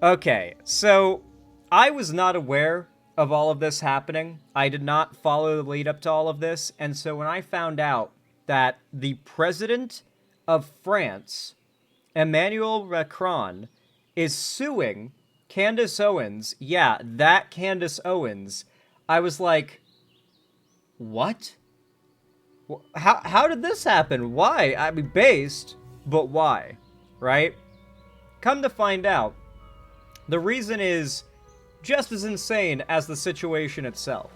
Okay, so I was not aware of all of this happening. I did not follow the lead up to all of this, and so when I found out that the president of France, Emmanuel Macron, is suing Candace Owens, yeah, that Candace Owens, I was like, what? How did this happen? Why? I mean, based, but why? Right? Come to find out, the reason is just as insane as the situation itself.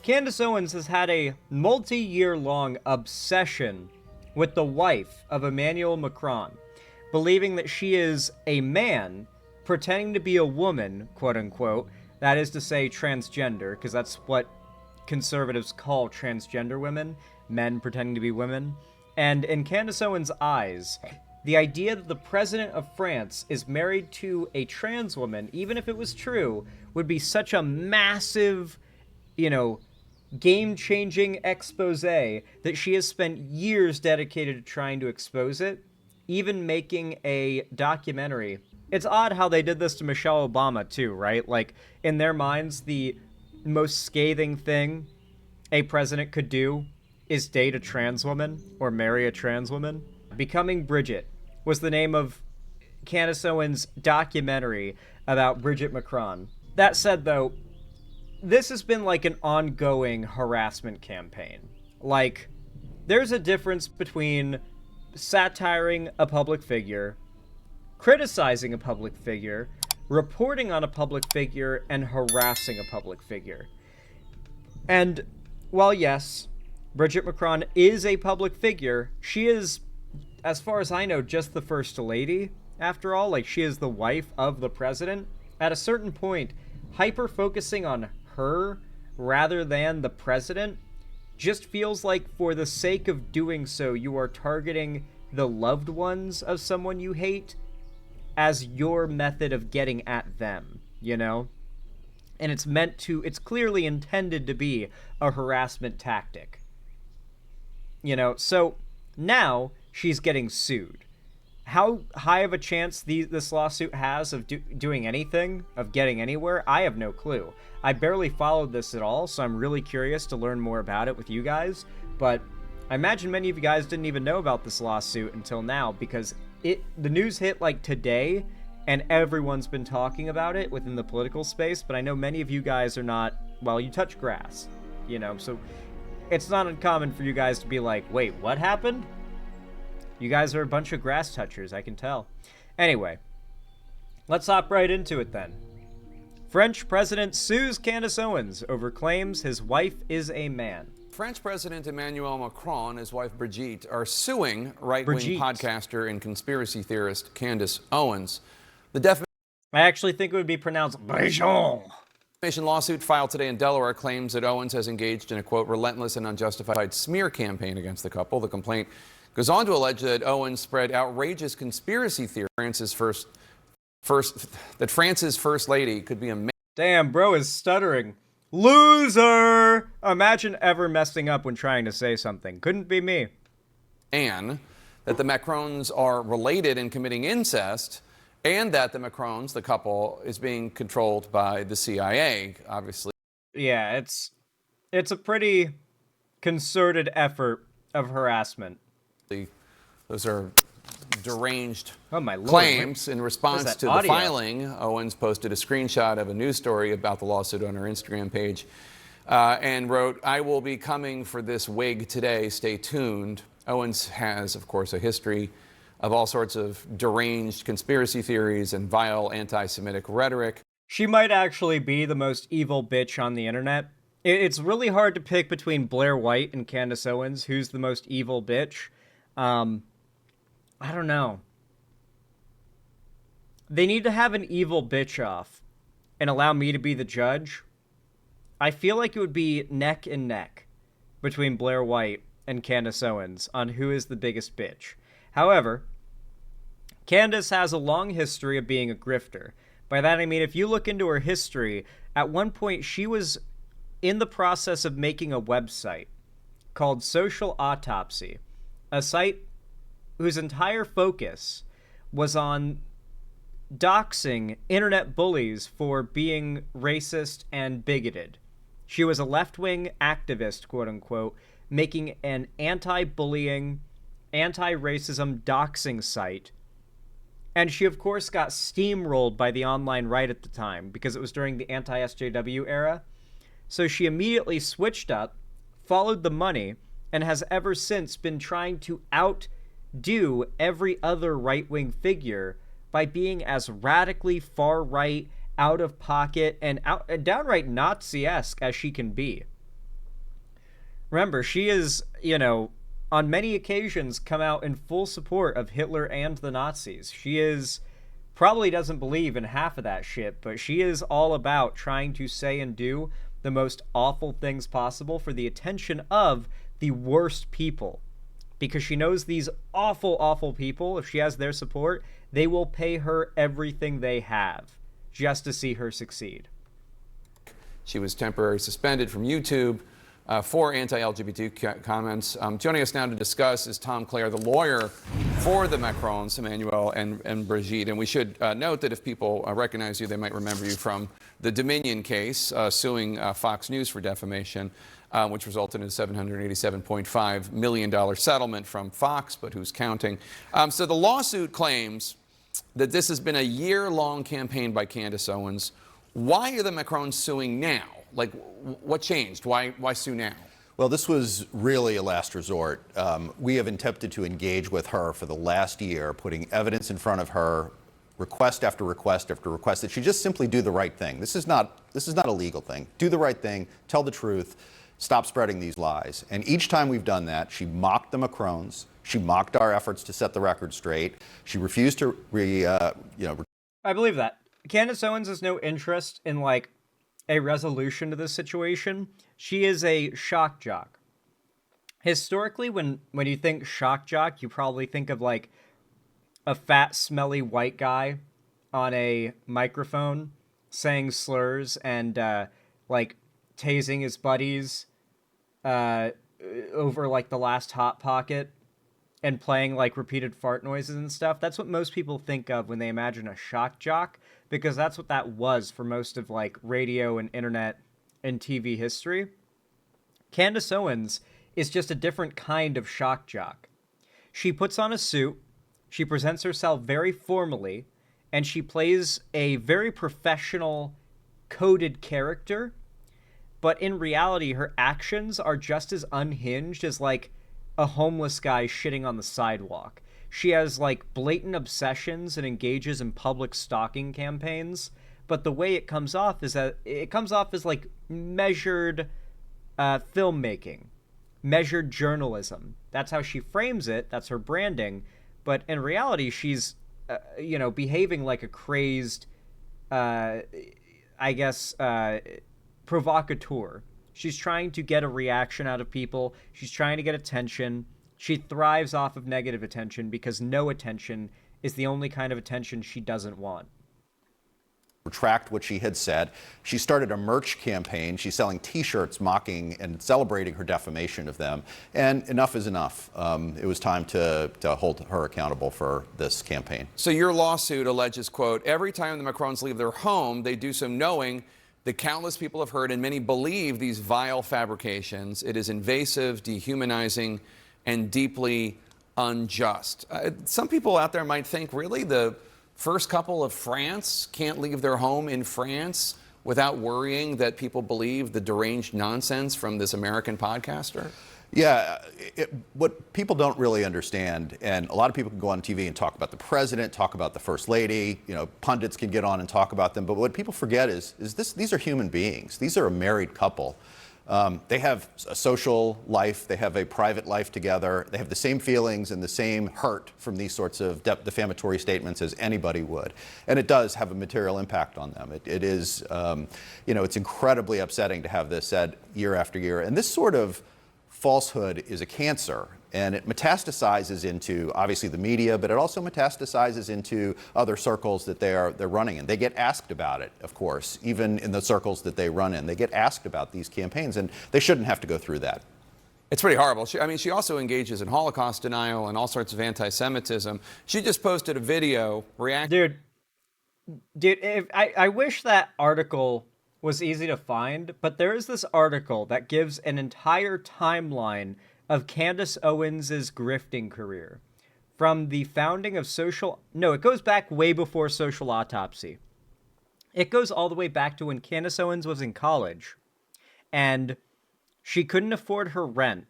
Candace Owens has had a multi-year long obsession with the wife of Emmanuel Macron, believing that she is a man pretending to be a woman, quote unquote, that is to say transgender, because that's what conservatives call transgender women, men pretending to be women. And in Candace Owens' eyes, the idea that the president of France is married to a trans woman, even if it was true, would be such a massive, game-changing expose that she has spent years dedicated to trying to expose it, even making a documentary. It's odd how they did this to Michelle Obama, too, right? Like, in their minds, the most scathing thing a president could do is date a trans woman or marry a trans woman. Becoming Bridget was the name of Candace Owens' documentary about Bridget Macron. That said, though, this has been like an ongoing harassment campaign. Like, there's a difference between satiring a public figure, criticizing a public figure, reporting on a public figure, and harassing a public figure. And while yes, Bridget Macron is a public figure, she is, as far as I know, just the first lady, after all. Like, she is the wife of the president. At a certain point, hyper-focusing on her rather than the president just feels like, for the sake of doing so, you are targeting the loved ones of someone you hate as your method of getting at them, And it's clearly intended to be a harassment tactic. So now she's getting sued. How high of a chance this lawsuit has of doing anything, of getting anywhere, I have no clue. I barely followed this at all, so I'm really curious to learn more about it with you guys. But I imagine many of you guys didn't even know about this lawsuit until now, because the news hit like today, and everyone's been talking about it within the political space. But I know many of you guys are not, well, you touch grass, so it's not uncommon for you guys to be like, wait, what happened? You guys are a bunch of grass touchers, I can tell. Anyway, let's hop right into it then. French president sues Candace Owens over claims his wife is a man. French President Emmanuel Macron and his wife Brigitte are suing right-wing podcaster and conspiracy theorist Candace Owens. The I actually think it would be pronounced Brigitte. defamation lawsuit filed today in Delaware claims that Owens has engaged in a, quote, relentless and unjustified smear campaign against the couple. The complaint goes on to allege that Owens spread outrageous conspiracy theories that France's first lady could be a man. Damn, bro is stuttering. Loser! Imagine ever messing up when trying to say something. Couldn't be me. And that the Macrons are related in committing incest, and that the Macrons, the couple, is being controlled by the CIA, obviously. Yeah, it's a pretty concerted effort of harassment. Those are deranged oh my Lord, claims. In response to audio? the filing, Owens posted a screenshot of a news story about the lawsuit on her Instagram page and wrote, "I will be coming for this wig today. Stay tuned." Owens has, of course, a history of all sorts of deranged conspiracy theories and vile anti-Semitic rhetoric. She might actually be the most evil bitch on the internet. It's really hard to pick between Blair White and Candace Owens who's the most evil bitch. I don't know. They need to have an evil bitch off and allow me to be the judge. I feel like it would be neck and neck between Blair White and Candace Owens on who is the biggest bitch. However, Candace has a long history of being a grifter. By that I mean, if you look into her history, at one point she was in the process of making a website called Social Autopsy, a site whose entire focus was on doxing internet bullies for being racist and bigoted. She was a left-wing activist, quote-unquote, making an anti-bullying, anti-racism doxing site. And she, of course, got steamrolled by the online right at the time because it was during the anti-SJW era. So she immediately switched up, followed the money, and has ever since been trying to outdo every other right-wing figure by being as radically far-right, out-of-pocket, and downright Nazi-esque as she can be. Remember, she is, on many occasions come out in full support of Hitler and the Nazis. She probably doesn't believe in half of that shit, but she is all about trying to say and do the most awful things possible for the attention of the worst people. Because she knows these awful, awful people, if she has their support, they will pay her everything they have just to see her succeed. She was temporarily suspended from YouTube for anti-LGBT comments. Joining us now to discuss is Tom Clare, the lawyer for the Macrons, Emmanuel and Brigitte. And we should note that if people recognize you, they might remember you from the Dominion case, suing Fox News for defamation, which resulted in a $787.5 million settlement from Fox, but who's counting? So the lawsuit claims that this has been a year-long campaign by Candace Owens. Why are the Macrons suing now? Like, what changed? Why sue now? Well, this was really a last resort. We have attempted to engage with her for the last year, putting evidence in front of her, request after request after request, that she just simply do the right thing. This is not a legal thing. Do the right thing, tell the truth, stop spreading these lies. And each time we've done that, she mocked the Macrons. She mocked our efforts to set the record straight. She refused to I believe that. Candace Owens has no interest in, a resolution to this situation. She is a shock jock. Historically, when you think shock jock, you probably think of, a fat, smelly white guy on a microphone saying slurs and, tasing his buddies over, the last Hot Pocket and playing, repeated fart noises and stuff. That's what most people think of when they imagine a shock jock, because that's what that was for most of, radio and internet and TV history. Candace Owens is just a different kind of shock jock. She puts on a suit, she presents herself very formally, and she plays a very professional, coded character, but in reality, her actions are just as unhinged as, a homeless guy shitting on the sidewalk. She has, blatant obsessions and engages in public stalking campaigns, but the way it comes off is that it comes off as, measured filmmaking, measured journalism. That's how she frames it. That's her branding. But in reality, she's, behaving like a crazed, provocateur. She's trying to get a reaction out of people. She's trying to get attention. She thrives off of negative attention because no attention is the only kind of attention she doesn't want. Retract what she had said. She started a merch campaign. She's selling T-shirts mocking and celebrating her defamation of them. And enough is enough. It was time to hold her accountable for this campaign. So your lawsuit alleges, quote, every time the Macrons leave their home, they do so knowing that countless people have heard and many believe these vile fabrications. It is invasive, dehumanizing, and deeply unjust. Some people out there might think, really, the first couple of France can't leave their home in France without worrying that people believe the deranged nonsense from this American podcaster? Yeah, what people don't really understand, and a lot of people can go on TV and talk about the president, talk about the first lady, pundits can get on and talk about them, but what people forget is these are human beings. These are a married couple. They have a social life, they have a private life together, they have the same feelings and the same hurt from these sorts of defamatory statements as anybody would. And it does have a material impact on them. It is, it's incredibly upsetting to have this said year after year. And this sort of falsehood is a cancer, and it metastasizes into, obviously, the media, but it also metastasizes into other circles that they're running in. They get asked about it, of course, even in the circles that they run in. They get asked about these campaigns, and they shouldn't have to go through that. It's pretty horrible. She also engages in Holocaust denial and all sorts of anti-Semitism. She just posted a video reacting. Dude, Dude, I wish that article was easy to find, but there is this article that gives an entire timeline of Candace Owens's grifting career. From the founding of it goes back way before Social Autopsy. It goes all the way back to when Candace Owens was in college, and she couldn't afford her rent.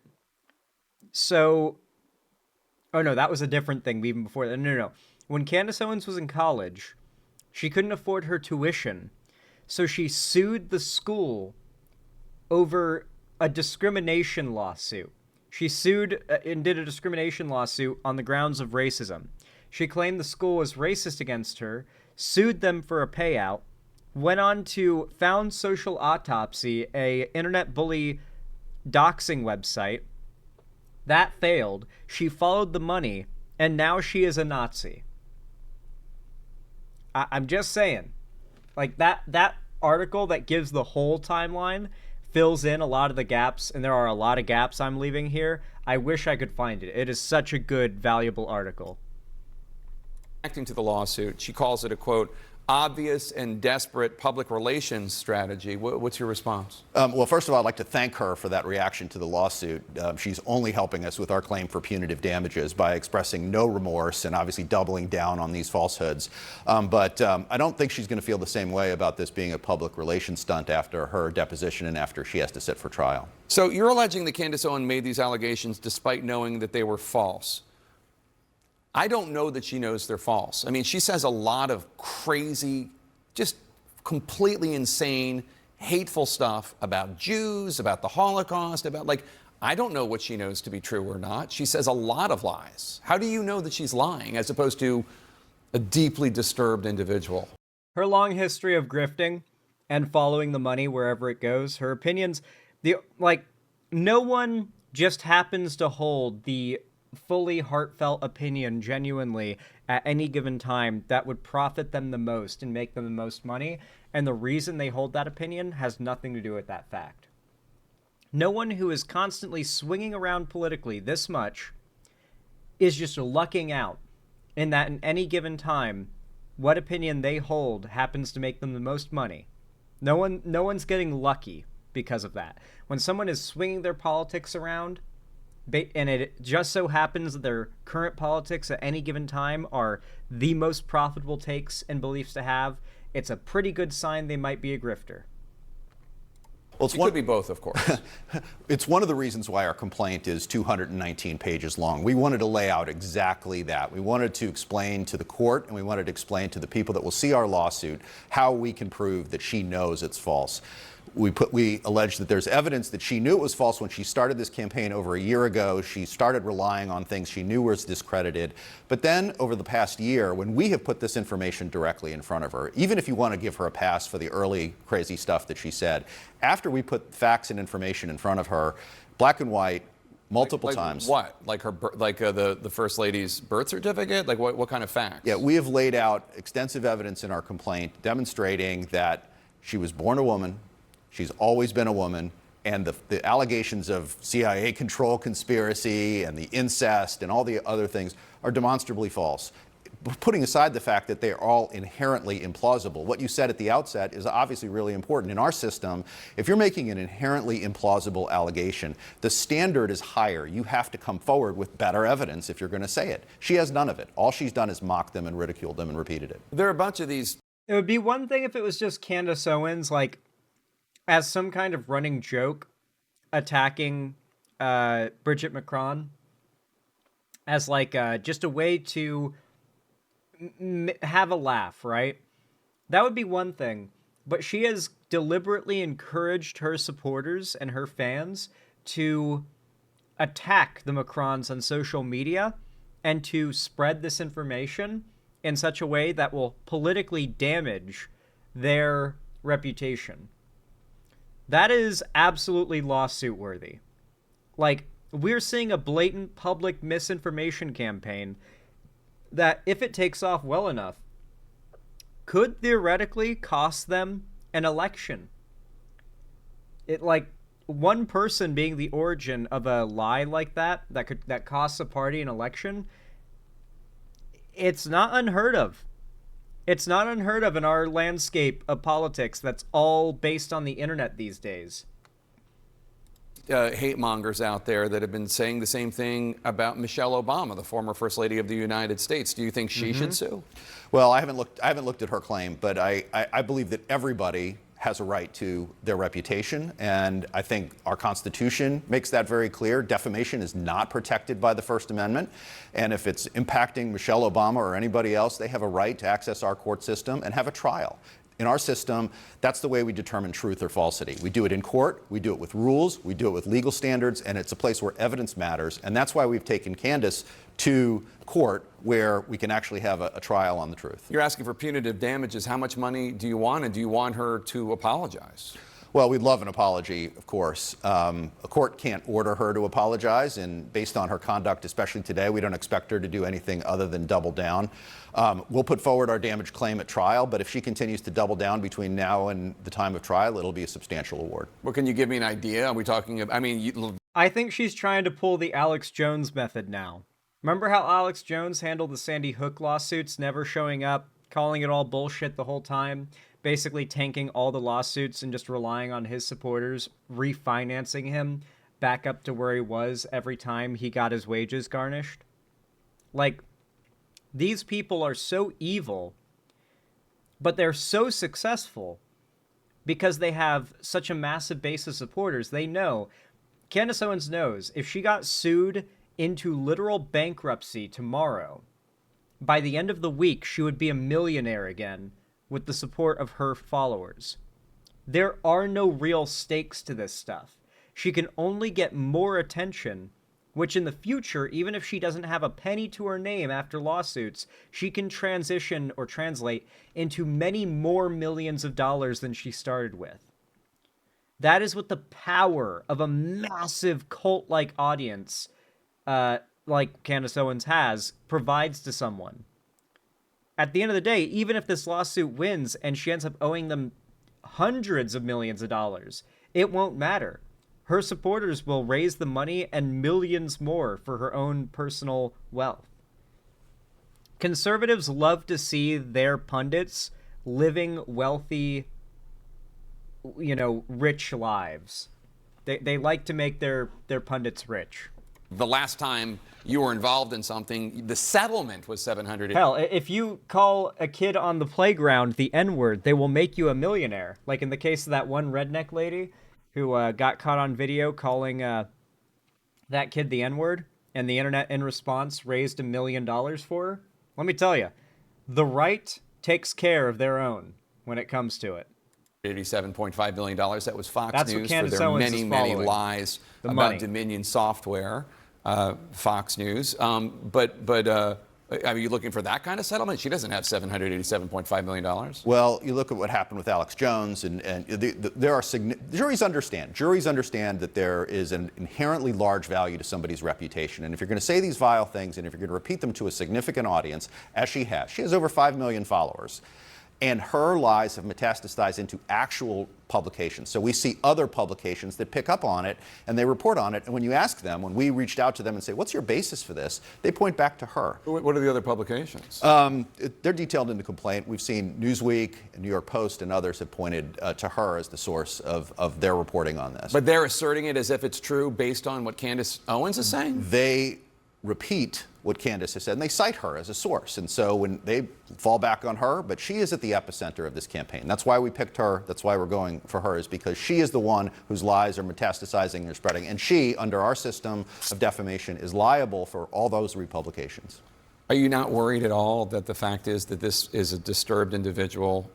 So, oh no, that was a different thing even before that. No. When Candace Owens was in college, she couldn't afford her tuition, so she sued the school over a discrimination lawsuit. She sued and did a discrimination lawsuit on the grounds of racism. She claimed the school was racist against her, sued them for a payout, went on to found Social Autopsy, a internet bully doxing website. That failed. She followed the money, and now she is a Nazi. I'm just saying, like that article that gives the whole timeline fills in a lot of the gaps, and there are a lot of gaps I'm leaving here. I wish I could find it. It is such a good, valuable article. Reacting to the lawsuit, she calls it a, quote, obvious and desperate public relations strategy. What's your response? Well, first of all, I'd like to thank her for that reaction to the lawsuit. She's only helping us with our claim for punitive damages by expressing no remorse and obviously doubling down on these falsehoods. But I don't think she's going to feel the same way about this being a public relations stunt after her deposition and after she has to sit for trial. So you're alleging that Candace Owens made these allegations despite knowing that they were false. I don't know that she knows they're false. I mean, she says a lot of crazy, just completely insane, hateful stuff about Jews, about the Holocaust, I don't know what she knows to be true or not. She says a lot of lies. How do you know that she's lying as opposed to a deeply disturbed individual? Her long history of grifting and following the money wherever it goes, her opinions, no one just happens to hold the fully heartfelt opinion genuinely at any given time that would profit them the most and make them the most money, and the reason they hold that opinion has nothing to do with that fact. No one who is constantly swinging around politically this much is just lucking out in that in any given time what opinion they hold happens to make them the most money. No one's getting lucky because of that. When someone is swinging their politics around, and it just so happens that their current politics at any given time are the most profitable takes and beliefs to have, it's a pretty good sign they might be a grifter. Well, It could be both, of course. It's one of the reasons why our complaint is 219 pages long. We wanted to lay out exactly that. We wanted to explain to the court, and we wanted to explain to the people that will see our lawsuit how we can prove that she knows it's false. We allege that there's evidence that she knew it was false when she started this campaign over a year ago. She started relying on things she knew was discredited. But then over the past year, when we have put this information directly in front of her, even if you want to give her a pass for the early crazy stuff that she said, after we put facts and information in front of her, black and white, multiple times. What? Like the First Lady's birth certificate? Like what kind of facts? Yeah, we have laid out extensive evidence in our complaint demonstrating that she was born a woman, she's always been a woman, and the allegations of CIA control conspiracy and the incest and all the other things are demonstrably false. Putting aside the fact that they are all inherently implausible, what you said at the outset is obviously really important. In our system, if you're making an inherently implausible allegation, the standard is higher. You have to come forward with better evidence if you're going to say it. She has none of it. All she's done is mock them and ridiculed them and repeated it. There are a bunch of these. It would be one thing if it was just Candace Owens, as some kind of running joke, attacking Bridget Macron as just a way to have a laugh, right? That would be one thing. But she has deliberately encouraged her supporters and her fans to attack the Macrons on social media and to spread this information in such a way that will politically damage their reputation. That is absolutely lawsuit worthy. We're seeing a blatant public misinformation campaign that, if it takes off well enough, could theoretically cost them an election. One person being the origin of a lie like that costs a party an election, it's not unheard of. It's not unheard of in our landscape of politics that's all based on the internet these days. Hate mongers out there that have been saying the same thing about Michelle Obama, the former First Lady of the United States. Do you think she should sue? Well, I haven't looked at her claim, but I believe that everybody has a right to their reputation, and I think our Constitution makes that very clear. Defamation is not protected by the First Amendment, and if it's impacting Michelle Obama or anybody else, they have a right to access our court system and have a trial. In our system, that's the way we determine truth or falsity. We do it in court, we do it with rules, we do it with legal standards, and it's a place where evidence matters. And that's why we've taken Candace to court where we can actually have a trial on the truth. You're asking for punitive damages. How much money do you want, and do you want her to apologize? Well, we'd love an apology, of course. A court can't order her to apologize, and based on her conduct, especially today, we don't expect her to do anything other than double down. We'll put forward our damage claim at trial, but if she continues to double down between now and the time of trial, it'll be a substantial award. Well, can you give me an idea? Are we talking about, I mean, I think she's trying to pull the Alex Jones method now. Remember how Alex Jones handled the Sandy Hook lawsuits, never showing up, calling it all bullshit the whole time, basically tanking all the lawsuits and just relying on his supporters, refinancing him back up to where he was every time he got his wages garnished? Like, these people are so evil, but they're so successful because they have such a massive base of supporters. They know, Candace Owens knows, if she got sued into literal bankruptcy tomorrow, by the end of the week, she would be a millionaire again with the support of her followers. There are no real stakes to this stuff. She can only get more attention, which in the future, even if she doesn't have a penny to her name after lawsuits, she can transition or translate into many more millions of dollars than she started with. That is what the power of a massive cult-like audience like Candace Owens has provides to someone. At the end of the day, even if this lawsuit wins and she ends up owing them hundreds of millions of dollars, it won't matter. Her supporters will raise the money and millions more for her own personal wealth. Conservatives love to see their pundits living wealthy, rich lives. They like to make their pundits rich. the last time you were involved in something, the settlement was $700. Hell, if you call a kid on the playground the N-word, they will make you a millionaire. Like in the case of that one redneck lady who got caught on video calling that kid the N-word, and the internet in response raised $1 million for her. Let me tell you, the right takes care of their own when it comes to it. $87.5 million. That was Fox That's News what Candace for their Owens many, is many following. lies The about money. Dominion Software, Fox News. Are you looking for that kind of settlement? She doesn't have $787.5 million. Well, you look at what happened with Alex Jones, and there are juries understand that there is an inherently large value to somebody's reputation. And if you're going to say these vile things, and if you're going to repeat them to a significant audience, as she has over 5 million followers. And her lies have metastasized into actual publications. So we see other publications that pick up on it and they report on it. And when you ask them, when we reached out to them and say, what's your basis for this? They point back to her. What are the other publications? They're detailed in the complaint. We've seen Newsweek, New York Post, and others have pointed to her as the source of their reporting on this. But they're asserting it as if it's true based on what Candace Owens is saying? They repeat what Candace has said, and they cite her as a source. And so when they fall back on her, but she is at the epicenter of this campaign. That's why we picked her. That's why we're going for her, is because she is the one whose lies are metastasizing and spreading. And she, under our system of defamation, is liable for all those republications. Are you not worried at all that the fact is that this is a disturbed individual,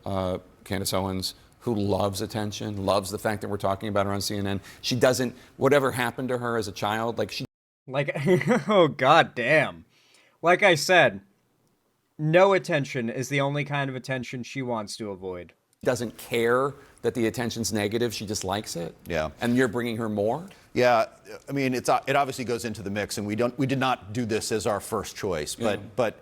Candace Owens, who loves attention, loves the fact that we're talking about her on CNN? She doesn't, whatever happened to her as a child, oh, god damn. Like I said, no attention is the only kind of attention she wants to avoid. doesn't care that the attention's negative, she just likes it? Yeah. And you're bringing her more? Yeah, I mean, it obviously goes into the mix, and we did not do this as our first choice. But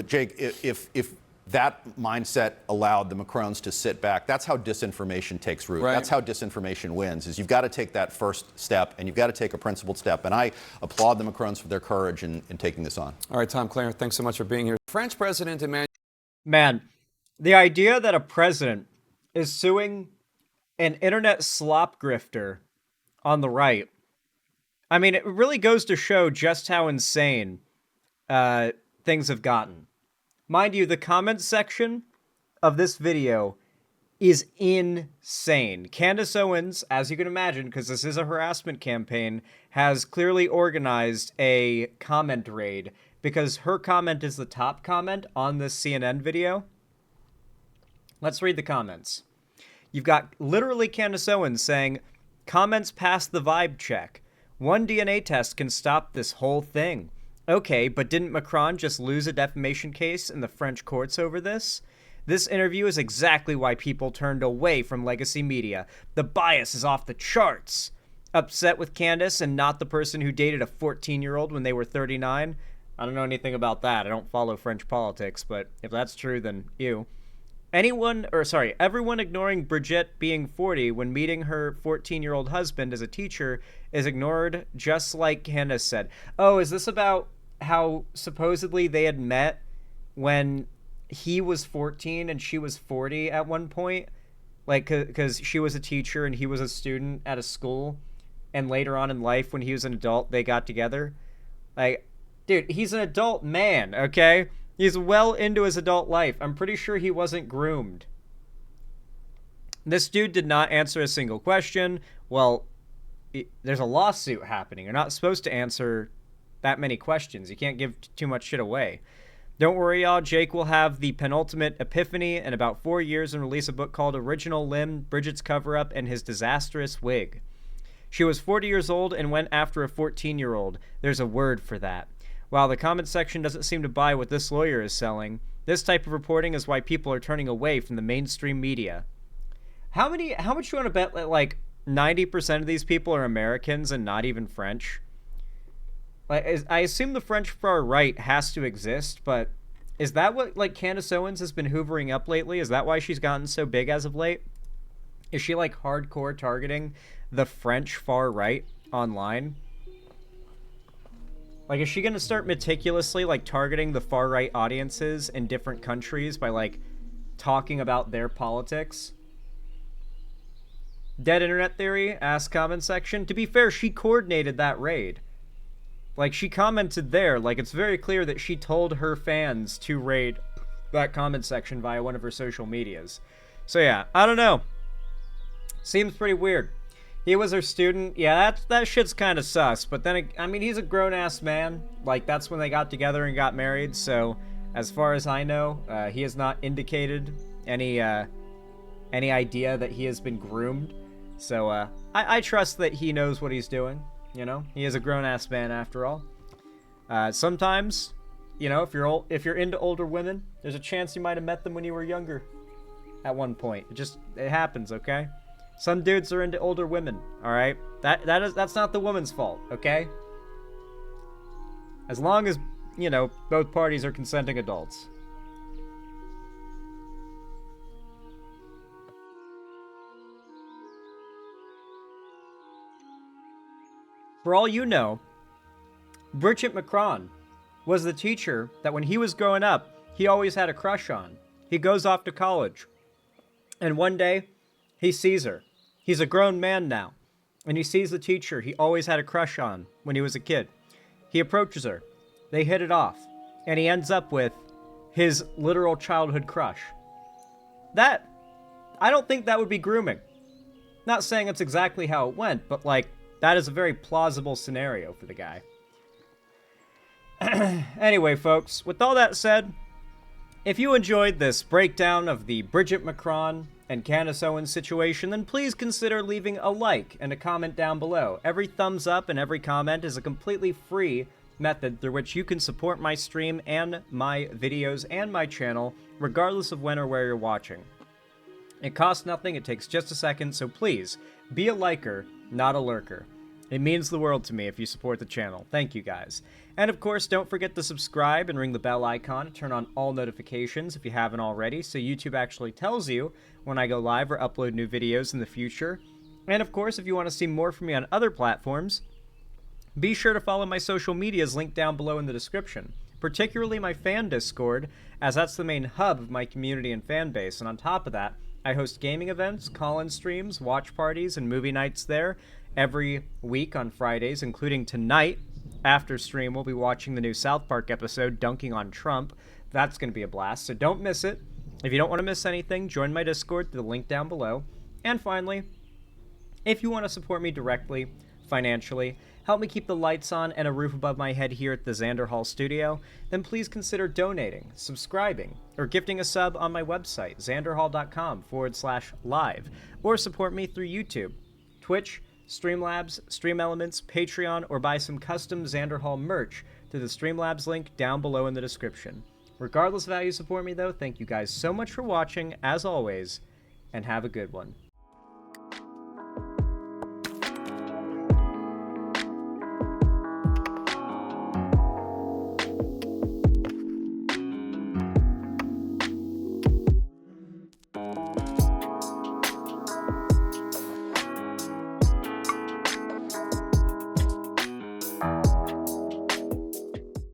Jake, if that mindset allowed the Macrons to sit back, that's how disinformation takes root. Right. That's how disinformation wins, is you've got to take that first step, and you've got to take a principled step. And I applaud the Macrons for their courage in taking this on. All right, Tom Clare, thanks so much for being here. French President Emmanuel Man, The idea that a president is suing an internet slop grifter on the right. I mean, it really goes to show just how insane things have gotten. Mind you, the comments section of this video is insane. Candace Owens, as you can imagine, because this is a harassment campaign, has clearly organized a comment raid because her comment is the top comment on this CNN video. Let's read the comments. You've got literally Candace Owens saying, comments pass the vibe check. One DNA test can stop this whole thing. Okay, but didn't Macron just lose a defamation case in the French courts over this? This interview is exactly why people turned away from legacy media. The bias is off the charts. Upset with Candace and not the person who dated a 14-year-old when they were 39? I don't know anything about that. I don't follow French politics, but if that's true, then ew. Everyone ignoring Brigitte being 40 when meeting her 14-year-old husband as a teacher is ignored, just like Candace said. Oh, is this about how supposedly they had met when he was 14 and she was 40 at one point? Like, because she was a teacher and he was a student at a school, and later on in life when he was an adult, they got together? Like, dude, he's an adult man, okay? He's well into his adult life. I'm pretty sure he wasn't groomed. This dude did not answer a single question. Well, there's a lawsuit happening. You're not supposed to answer that many questions. You can't give too much shit away. Don't worry, y'all. Jake will have the penultimate epiphany in about 4 years and release a book called Original Limb, Bridget's Cover-Up, and His Disastrous Wig. She was 40 years old and went after a 14-year-old. There's a word for that. While the comment section doesn't seem to buy what this lawyer is selling, this type of reporting is why people are turning away from the mainstream media. How much you want to bet that, like, 90% of these people are Americans and not even French? Like, I assume the French far right has to exist, but is that what, like, Candace Owens has been hoovering up lately? Is that why she's gotten so big as of late? Is she, like, hardcore targeting the French far right online? Like, is she going to start meticulously, like, targeting the far-right audiences in different countries by, like, talking about their politics? Dead Internet Theory, ask comment section. To be fair, she coordinated that raid. Like, she commented there. Like, it's very clear that she told her fans to raid that comment section via one of her social medias. So, yeah, I don't know. Seems pretty weird. He was her student. Yeah, that shit's kind of sus. But then, I mean, he's a grown-ass man. Like, that's when they got together and got married. So, as far as I know, he has not indicated any idea that he has been groomed. So, I trust that he knows what he's doing. You know, he is a grown-ass man after all. Sometimes, you know, if you're into older women, there's a chance you might have met them when you were younger. At one point, it happens. Okay. Some dudes are into older women, all right? That's not the woman's fault, okay? As long as, you know, both parties are consenting adults. For all you know, Brigitte Macron was the teacher that when he was growing up, he always had a crush on. He goes off to college, and one day, he sees her. He's a grown man now, and he sees the teacher he always had a crush on when he was a kid. He approaches her. They hit it off, and he ends up with his literal childhood crush. I don't think that would be grooming. Not saying it's exactly how it went, but, like, that is a very plausible scenario for the guy. Anyway, folks, with all that said, if you enjoyed this breakdown of the Brigitte Macron and Candace Owens situation, then please consider leaving a like and a comment down below. Every thumbs up and every comment is a completely free method through which you can support my stream and my videos and my channel, regardless of when or where you're watching. It costs nothing, it takes just a second, so please, be a liker, not a lurker. It means the world to me if you support the channel. Thank you guys. And of course, don't forget to subscribe and ring the bell icon to turn on all notifications if you haven't already, so YouTube actually tells you when I go live or upload new videos in the future. And of course, if you want to see more from me on other platforms, be sure to follow my social medias linked down below in the description. particularly my fan Discord, as that's the main hub of my community and fan base. And on top of that, I host gaming events, call-in streams, watch parties, and movie nights there every week on Fridays, including tonight. After stream, we'll be watching the new South Park episode, Dunking on Trump. That's going to be a blast, so don't miss it. If you don't want to miss anything, join my Discord through the link down below. And finally, if you want to support me directly, financially, help me keep the lights on and a roof above my head here at the Xander Hall studio, then please consider donating, subscribing, or gifting a sub on my website, xanderhall.com/live, or support me through YouTube, Twitch, Streamlabs, Stream Elements, Patreon, or buy some custom Xander Hall merch through the Streamlabs link down below in the description. Regardless of how you support me, though, thank you guys so much for watching, as always, and have a good one.